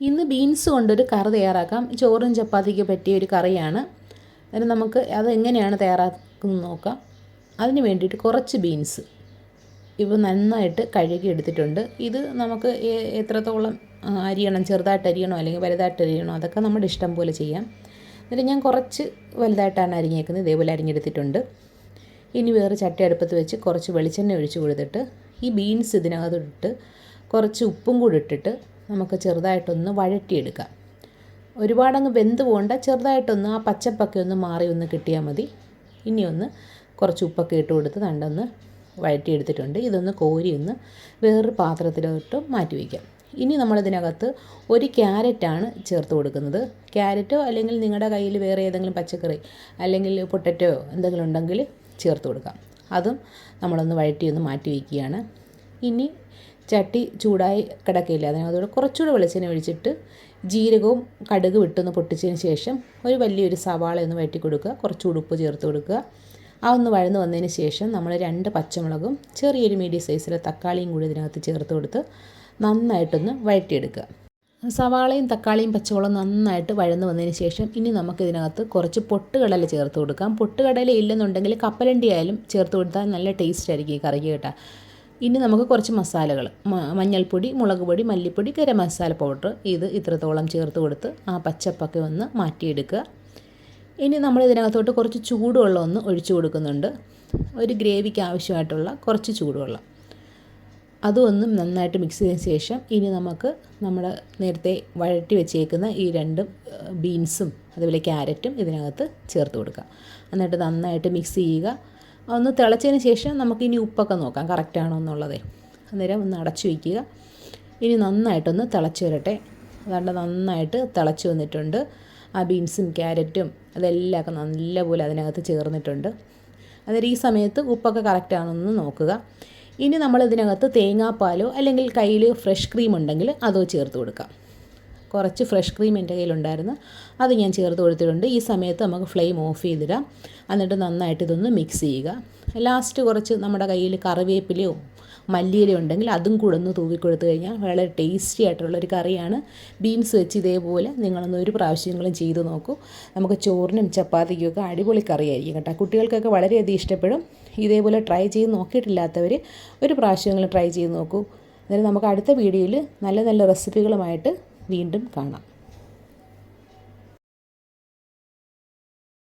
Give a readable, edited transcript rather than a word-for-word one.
ഇന്ന് ബീൻസ് കൊണ്ടൊരു കറി തയ്യാറാക്കാം. ചോറും ചപ്പാത്തിക്ക് പറ്റിയ ഒരു കറിയാണ്. അതിന് നമുക്ക് അതെങ്ങനെയാണ് തയ്യാറാക്കുന്നത് നോക്കാം. അതിന് വേണ്ടിയിട്ട് കുറച്ച് ബീൻസ് ഇവ നന്നായിട്ട് കഴുകി എടുത്തിട്ടുണ്ട്. ഇത് നമുക്ക് എത്രത്തോളം അരിയണം, ചെറുതായിട്ട് അരിയണോ അല്ലെങ്കിൽ വലുതായിട്ട് അരിയണോ, അതൊക്കെ നമ്മുടെ ഇഷ്ടം പോലെ ചെയ്യാം. എന്നിട്ട് ഞാൻ കുറച്ച് വലുതായിട്ടാണ് അരിഞ്ഞേക്കുന്നത്. ഇതേപോലെ അരിഞ്ഞെടുത്തിട്ടുണ്ട്. ഇനി വേറെ ചട്ടി അടുപ്പത്ത് വെച്ച് കുറച്ച് വെളിച്ചെണ്ണ ഒഴിച്ച് കൊടുത്തിട്ട് ഈ ബീൻസ് ഇതിനകത്തിട്ട് കുറച്ച് ഉപ്പും കൂടി ഇട്ടിട്ട് നമുക്ക് ചെറുതായിട്ടൊന്ന് വഴറ്റിയെടുക്കാം. ഒരുപാടങ്ങ് വെന്ത് പോകണ്ട, ചെറുതായിട്ടൊന്ന് ആ പച്ചപ്പൊക്കെ ഒന്ന് മാറി ഒന്ന് കിട്ടിയാൽ മതി. ഇനിയൊന്ന് കുറച്ച് ഉപ്പൊക്കെ ഇട്ട് കൊടുത്ത് നണ്ടൊന്ന് വഴറ്റിയെടുത്തിട്ടുണ്ട്. ഇതൊന്ന് കോരി ഒന്ന് വേറൊരു പാത്രത്തിലോട്ട് മാറ്റി വയ്ക്കാം. ഇനി നമ്മളിതിനകത്ത് ഒരു ക്യാരറ്റാണ് ചേർത്ത് കൊടുക്കുന്നത്. ക്യാരറ്റോ അല്ലെങ്കിൽ നിങ്ങളുടെ കയ്യിൽ വേറെ ഏതെങ്കിലും പച്ചക്കറി അല്ലെങ്കിൽ പൊട്ടറ്റോ എന്തെങ്കിലും ഉണ്ടെങ്കിൽ ചേർത്ത് കൊടുക്കാം. അതും നമ്മളൊന്ന് വഴറ്റിയൊന്ന് മാറ്റി വയ്ക്കുകയാണ്. ഇനി ചട്ടി ചൂടായി കിടക്കില്ല, അതിനകത്തോടെ കുറച്ചുകൂടെ വെളിച്ചെണ്ണ ഒഴിച്ചിട്ട് ജീരകവും കടുകും ഇട്ടൊന്ന് പൊട്ടിച്ചതിന് ശേഷം ഒരു വലിയൊരു സവാള ഒന്ന് വഴറ്റി കൊടുക്കുക. കുറച്ചുകൂടി ഉപ്പ് ചേർത്ത് കൊടുക്കുക. ആ ഒന്ന് വഴന്ന് വന്നതിന് ശേഷം നമ്മൾ 2 പച്ചമുളകും ചെറിയൊരു മീഡിയം സൈസിലെ തക്കാളിയും കൂടി ഇതിനകത്ത് ചേർത്ത് കൊടുത്ത് നന്നായിട്ടൊന്ന് വഴറ്റിയെടുക്കുക. സവാളയും തക്കാളിയും പച്ചമുളകും നന്നായിട്ട് വഴന്ന് വന്നതിന് ശേഷം ഇനി നമുക്കിതിനകത്ത് കുറച്ച് പൊട്ടുകടല ചേർത്ത് കൊടുക്കാം. പൊട്ടുകടല ഇല്ലെന്നുണ്ടെങ്കിൽ കപ്പലണ്ടി ആയാലും ചേർത്ത് കൊടുത്താൽ നല്ല ടേസ്റ്റ് ആയിരിക്കും ഈ കറിക്ക് കേട്ടോ. ഇനി നമുക്ക് കുറച്ച് മസാലകൾ, മഞ്ഞൾപ്പൊടി, മുളക് പൊടി, മല്ലിപ്പൊടി, ഗരം മസാല പൗഡർ, ഇത് ഇത്രത്തോളം ചേർത്ത് കൊടുത്ത് ആ പച്ചപ്പൊക്കെ ഒന്ന് മാറ്റിയെടുക്കുക. ഇനി നമ്മൾ ഇതിനകത്തോട്ട് കുറച്ച് ചൂടുവെള്ളം ഒന്ന് ഒഴിച്ചു കൊടുക്കുന്നുണ്ട്. ഒരു ഗ്രേവിക്ക് ആവശ്യമായിട്ടുള്ള കുറച്ച് ചൂടുവെള്ളം. അതും ഒന്ന് നന്നായിട്ട് മിക്സ് ചെയ്തതിന് ശേഷം ഇനി നമുക്ക് നമ്മുടെ നേരത്തെ വഴറ്റി വെച്ചേക്കുന്ന ഈ 2 ബീൻസും അതുപോലെ ക്യാരറ്റും ഇതിനകത്ത് ചേർത്ത് കൊടുക്കുക. എന്നിട്ട് നന്നായിട്ട് മിക്സ് ചെയ്യുക. ഒന്ന് തിളച്ചതിന് ശേഷം നമുക്കിനി ഉപ്പൊക്കെ നോക്കാം കറക്റ്റാണോ എന്നുള്ളത്. അന്നേരം ഒന്ന് അടച്ചു വയ്ക്കുക. ഇനി നന്നായിട്ടൊന്ന് തിളച്ച് വരട്ടെ. അതുകൊണ്ട് നന്നായിട്ട് തിളച്ച് വന്നിട്ടുണ്ട്. ആ ബീൻസും ക്യാരറ്റും അതെല്ലാം നല്ലപോലെ അതിനകത്ത് ചേർന്നിട്ടുണ്ട്. അന്നേരം ഈ സമയത്ത് ഉപ്പൊക്കെ കറക്റ്റാണെന്ന് നോക്കുക. ഇനി നമ്മൾ ഇതിനകത്ത് തേങ്ങാപ്പാലോ അല്ലെങ്കിൽ കയ്യിൽ ഫ്രഷ് ക്രീം ഉണ്ടെങ്കിൽ അതോ ചേർത്ത് കൊടുക്കാം. കുറച്ച് ഫ്രഷ് ക്രീം എൻ്റെ കയ്യിലുണ്ടായിരുന്നു, അത് ഞാൻ ചേർത്ത് കൊടുത്തിട്ടുണ്ട്. ഈ സമയത്ത് നമുക്ക് ഫ്ലെയിം ഓഫ് ചെയ്തിടാം. എന്നിട്ട് നന്നായിട്ട് ഇതൊന്ന് മിക്സ് ചെയ്യുക. ലാസ്റ്റ് കുറച്ച് നമ്മുടെ കയ്യിൽ കറിവേപ്പിലയോ മല്ലിയിലയോ ഉണ്ടെങ്കിൽ അതും കൂടെ ഒന്ന് തൂവിക്കൊടുത്തു കഴിഞ്ഞാൽ വളരെ ടേസ്റ്റി ആയിട്ടുള്ളൊരു കറിയാണ്. ബീൻസ് വെച്ച് ഇതേപോലെ നിങ്ങളൊന്ന് ഒരു പ്രാവശ്യങ്ങളും ചെയ്ത് നോക്കൂ. നമുക്ക് ചോറിനും ചപ്പാത്തിക്കുമൊക്കെ അടിപൊളി കറിയായിരിക്കും കേട്ടോ. കുട്ടികൾക്കൊക്കെ വളരെയധികം ഇഷ്ടപ്പെടും. ഇതേപോലെ ട്രൈ ചെയ്ത് നോക്കിയിട്ടില്ലാത്തവർ ഒരു പ്രാവശ്യങ്ങളും ട്രൈ ചെയ്ത് നോക്കൂ. അന്നേരം നമുക്ക് അടുത്ത വീഡിയോയിൽ നല്ല നല്ല റെസിപ്പികളുമായിട്ട് വീണ്ടും കാണാം.